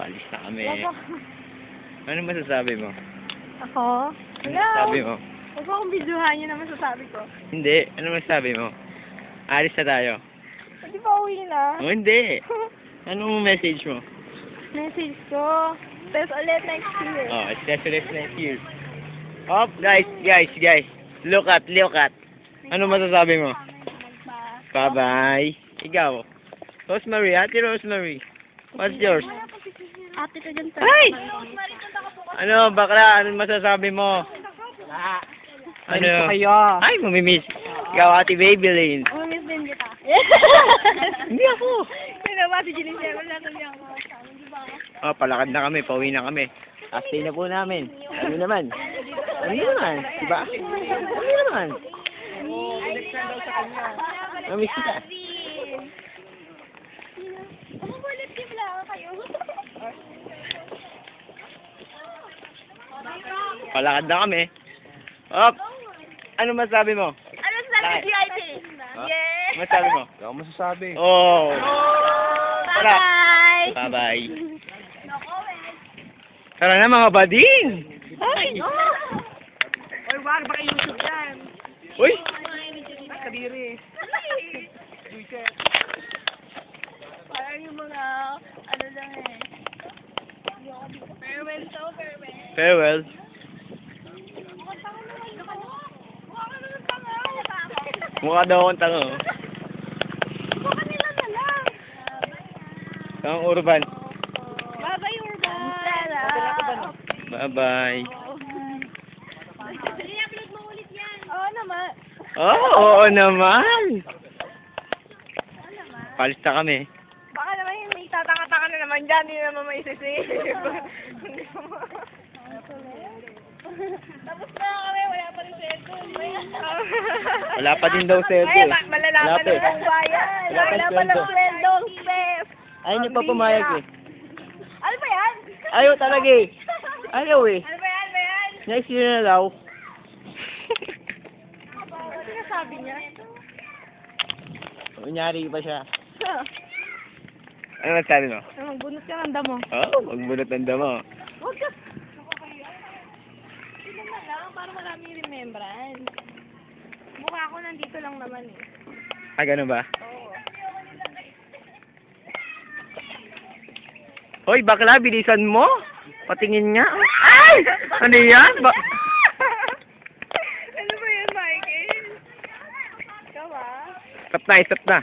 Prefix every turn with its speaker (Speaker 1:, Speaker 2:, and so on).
Speaker 1: Alis na kami. Ano masasabi mo?
Speaker 2: Ako?
Speaker 1: Ano masasabi mo?
Speaker 2: Huwag mo akong videohan yun ang masasabi ko.
Speaker 1: Hindi. Ano masasabi mo? Alis na tayo.
Speaker 2: Hindi pa uwi na.
Speaker 1: Oh, hindi. Anong message mo?
Speaker 2: Message ko. Test ulit next year.
Speaker 1: Oh, especially next year. Oh, guys. Look at. Ano masasabi mo? Bye-bye. Ikaw. Rosemary, Ate Rosemary. What's yours?
Speaker 2: Ate ka dyan.
Speaker 1: Ay! Ano, bakla? Ano masasabi mo? Ano?
Speaker 3: Kayo.
Speaker 1: Ay, mamimiss. Ikaw, Ate Babylin.
Speaker 2: Umiss din kita.
Speaker 1: Hindi ako.
Speaker 2: Sino ba si Jelisha? Wala kami ako. Di ba?
Speaker 1: Oh, palakad na kami. Pauwi na kami. Astay na po namin. Ano naman? Diba? Ano naman? Mamiss kita.
Speaker 2: Ano ba ulit yung lang kayo?
Speaker 1: Palakad na kami. Op! Ano masabi mo?
Speaker 2: Ano sa GIT? Yeah!
Speaker 1: Masabi mo?
Speaker 3: Wala akong masasabi.
Speaker 1: Oh! Tara.
Speaker 2: Bye!
Speaker 1: Bye-bye. Tara na mga bading!
Speaker 2: Ay!
Speaker 3: Oy, wag baka YouTube yan.
Speaker 1: Uy!
Speaker 3: Kadiri.
Speaker 2: Parang yung mga, ano lang eh. Farewell to, farewell.
Speaker 1: Farewell. Mukha daw akong tanga. Oh.
Speaker 2: Baka nila na lang.
Speaker 1: Ang urban.
Speaker 2: Bye-bye, Urban.
Speaker 1: Bye-bye.
Speaker 2: I-upload mo ulit yan. Oo naman.
Speaker 1: Oh, oo naman. Palis na kami.
Speaker 2: Baka naman yung may tatanga-tanga na naman dyan. Hindi naman may sisip. Tapos na kami. Wala pa rin cellphone.
Speaker 1: Wala pa din daw sweldo
Speaker 2: Ay,
Speaker 1: eh.
Speaker 2: malalaman
Speaker 1: Wala pa eh.
Speaker 2: ng bayan.
Speaker 1: Wala pa
Speaker 2: Wala pa
Speaker 1: sweldo.
Speaker 2: ng sweldo, Steph.
Speaker 1: Ayaw niyo pa pumayag eh.
Speaker 2: Ano ba yan?
Speaker 1: Ayaw talaga eh. Ayaw eh.
Speaker 2: Ano ba yan?
Speaker 1: Next year na daw.
Speaker 2: Ano sinasabi niya?
Speaker 1: Kunyari pa siya. Ano masabi mo?
Speaker 2: Magbunot ka ng damo.
Speaker 1: Oh, magbunot ng damo.
Speaker 2: Huwag ka. Sino na lang, para maraming remembrance. Mukha ko nandito lang naman eh.
Speaker 1: Ah, ganun ba?
Speaker 2: Oo.
Speaker 1: Hoy, bakla, bilisan mo. Patingin nga. Ay! Ano yan?
Speaker 2: Ano ba yan, Michael? Ikaw ah?
Speaker 1: Stop na.